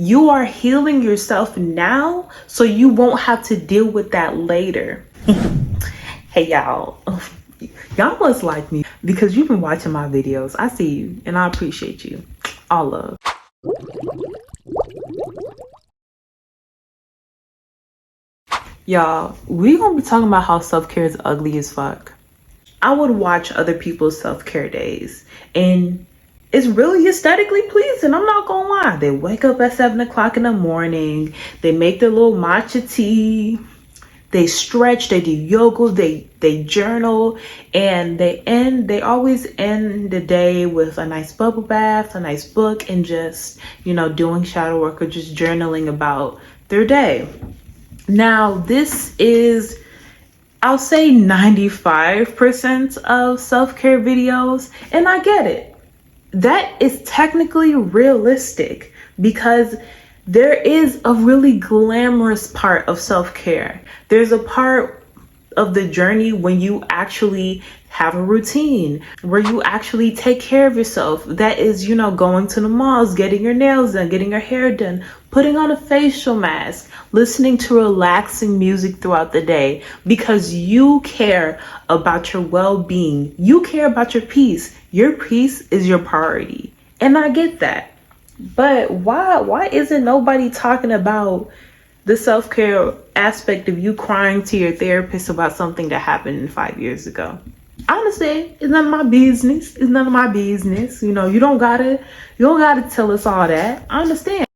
You are healing yourself now, so you won't have to deal with that later. Hey y'all, y'all must like me because you've been watching my videos. I see you and I appreciate you. All love. Y'all, we gonna be talking about how self-care is ugly as fuck. I would watch other people's self-care days and it's really aesthetically pleasing. I'm not gonna lie. They wake up at 7 o'clock in the morning. They make their little matcha tea. They stretch, they do yoga, they journal, and they always end the day with a nice bubble bath, a nice book, and just, doing shadow work or just journaling about their day. Now, this is, I'll say 95% of self-care videos, and I get it. That is technically realistic because there is a really glamorous part of self-care. There's a part of the journey when you actually have a routine, where you actually take care of yourself. That is, going to the malls, getting your nails done, getting your hair done, putting on a facial mask, listening to relaxing music throughout the day because you care about your well-being. You care about your peace. Your peace is your priority. And I get that. But why isn't nobody talking about the self-care aspect of you crying to your therapist about something that happened 5 years ago? Honestly, it's none of my business. It's none of my business. You don't gotta tell us all that. I understand.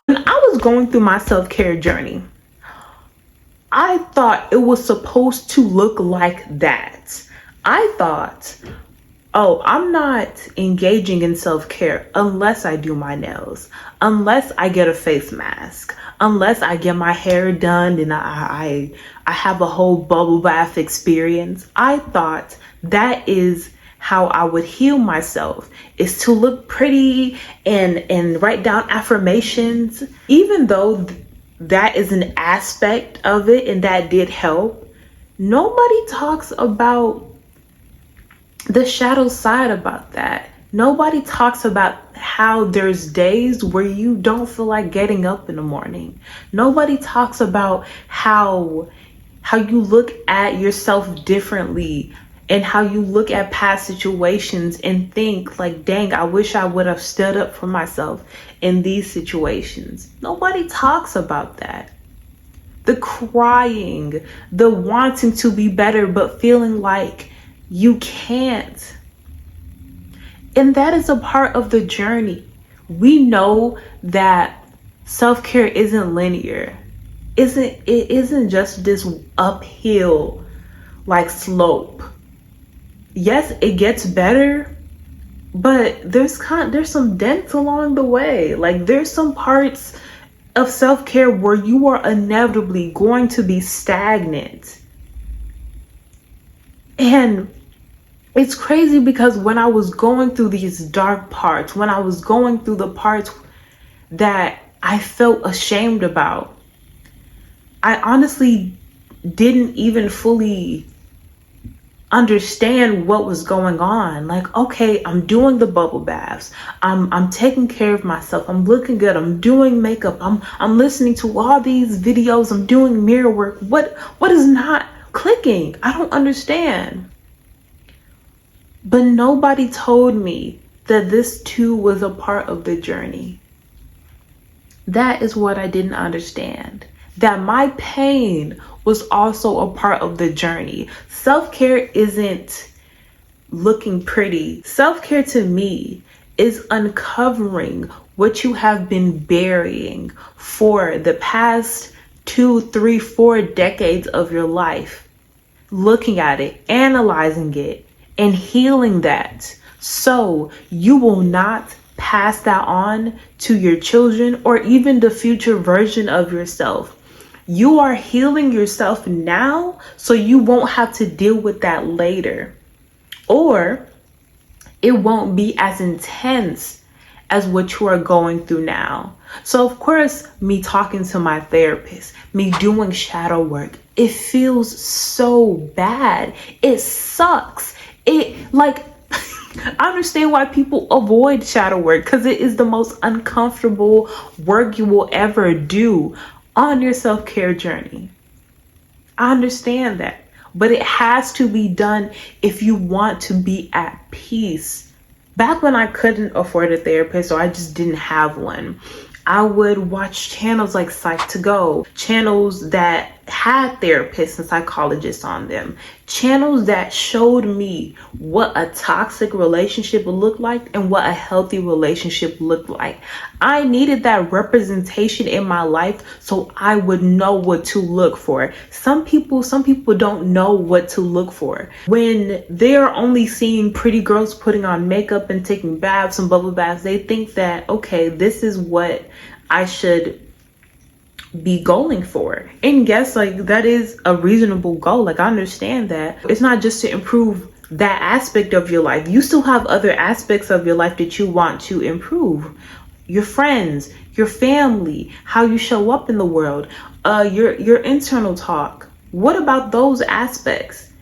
When I was going through my self-care journey, I thought it was supposed to look like that. I thought, oh, I'm not engaging in self-care unless I do my nails, unless I get a face mask, unless I get my hair done and I have a whole bubble bath experience. I thought that is how I would heal myself, is to look pretty and write down affirmations. Even though that is an aspect of it and that did help, nobody talks about the shadow side about that. Nobody talks about how there's days where you don't feel like getting up in the morning. Nobody talks about how you look at yourself differently and how you look at past situations and think like, dang, I wish I would have stood up for myself in these situations. Nobody talks about that. The crying, the wanting to be better but feeling like you can't. And that is a part of the journey. We know that self-care isn't linear. It isn't just this uphill slope. Yes, it gets better, but there's some dents along the way. There's some parts of self-care where you are inevitably going to be stagnant. And it's crazy because when I was going through these dark parts, when I was going through the parts that I felt ashamed about, I honestly didn't even fully understand what was going on. Okay, I'm doing the bubble baths. I'm taking care of myself. I'm looking good. I'm doing makeup. I'm listening to all these videos. I'm doing mirror work. What is not clicking? I don't understand. But nobody told me that this too was a part of the journey. That is what I didn't understand. That my pain was also a part of the journey. Self-care isn't looking pretty. Self-care to me is uncovering what you have been burying for the past 2, 3, 4 decades of your life. Looking at it, analyzing it, and healing that so you will not pass that on to your children or even the future version of yourself. You are healing yourself now so you won't have to deal with that later, or it won't be as intense as what you are going through now. So of course, me talking to my therapist, me doing shadow work, it feels so bad. It sucks. I understand why people avoid shadow work, because it is the most uncomfortable work you will ever do on your self-care journey. I understand that, but it has to be done if you want to be at peace. Back when I couldn't afford a therapist, or I just didn't have one, I would watch channels like Psych to Go, channels that had therapists and psychologists on them, channels that showed me what a toxic relationship looked like and what a healthy relationship looked like. I needed that representation in my life so I would know what to look for. Some people don't know what to look for. When they're only seeing pretty girls putting on makeup and taking baths and bubble baths, they think that, okay, this is what I should be going for. And yes, like, that is a reasonable goal. Like, I understand that. It's not just to improve that aspect of your life. You still have other aspects of your life that you want to improve. Your friends, your family, how you show up in the world, your internal talk. What about those aspects?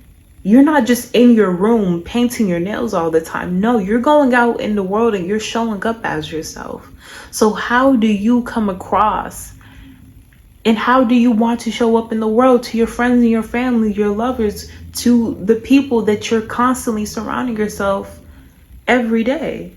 You're not just in your room painting your nails all the time. No, you're going out in the world and you're showing up as yourself. So how do you come across? And how do you want to show up in the world to your friends and your family, your lovers, to the people that you're constantly surrounding yourself every day?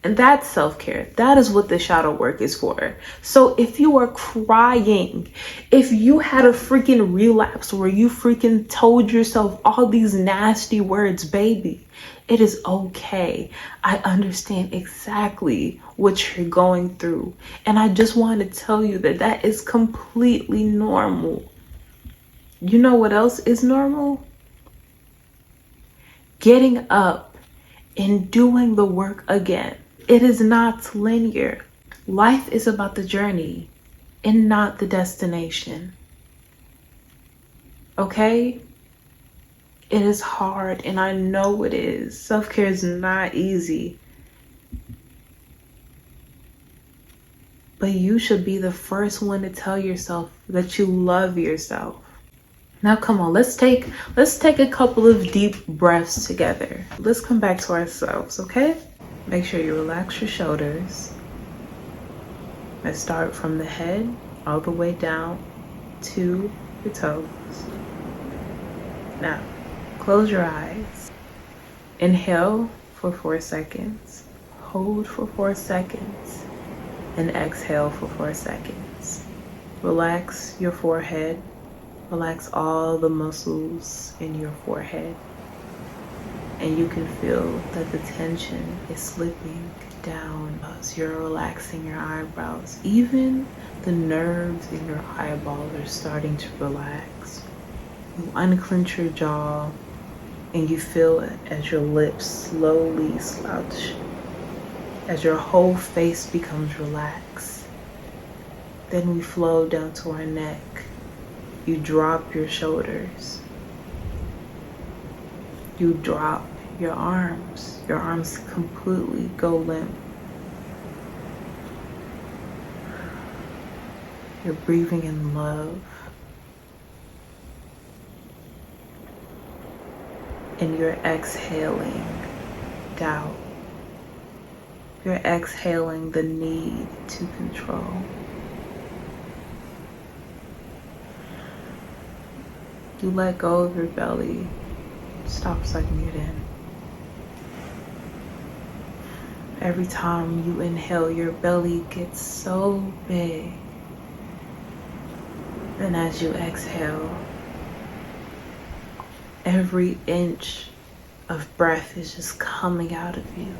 And that's self-care. That is what the shadow work is for. So if you are crying, if you had a freaking relapse where you freaking told yourself all these nasty words, baby, it is okay. I understand exactly what you're going through. And I just want to tell you that that is completely normal. You know what else is normal? Getting up and doing the work again. It is not linear. Life is about the journey and not the destination. Okay? It is hard, and I know it is. Self-care is not easy. But you should be the first one to tell yourself that you love yourself. Now come on, let's take a couple of deep breaths together. Let's come back to ourselves, okay? Make sure you relax your shoulders. Let's start from the head all the way down to your toes. Now, close your eyes. Inhale for 4 seconds. Hold for 4 seconds. And exhale for 4 seconds. Relax your forehead. Relax all the muscles in your forehead. And you can feel that the tension is slipping down as you're relaxing your eyebrows. Even the nerves in your eyeballs are starting to relax. You unclench your jaw and you feel it as your lips slowly slouch, as your whole face becomes relaxed. Then we flow down to our neck. You drop your shoulders. You drop your arms. Your arms completely go limp. You're breathing in love. And you're exhaling doubt. You're exhaling the need to control. You let go of your belly. Stop sucking it in. Every time you inhale, your belly gets so big. And as you exhale, every inch of breath is just coming out of you.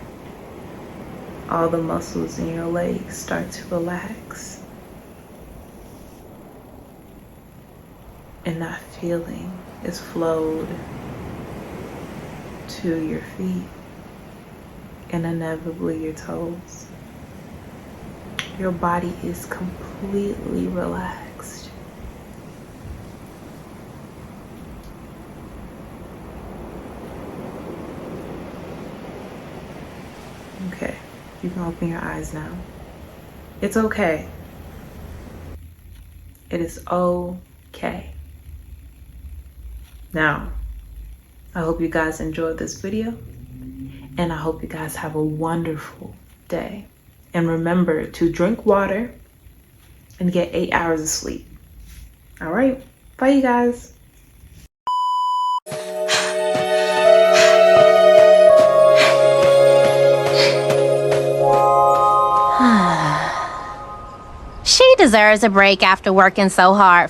All the muscles in your legs start to relax. And that feeling is flowed to your feet and inevitably your toes. Your body is completely relaxed. Okay, you can open your eyes now. It's okay. It is okay. Now, I hope you guys enjoyed this video, and I hope you guys have a wonderful day. And remember to drink water and get 8 hours of sleep. All right, bye you guys. She deserves a break after working so hard.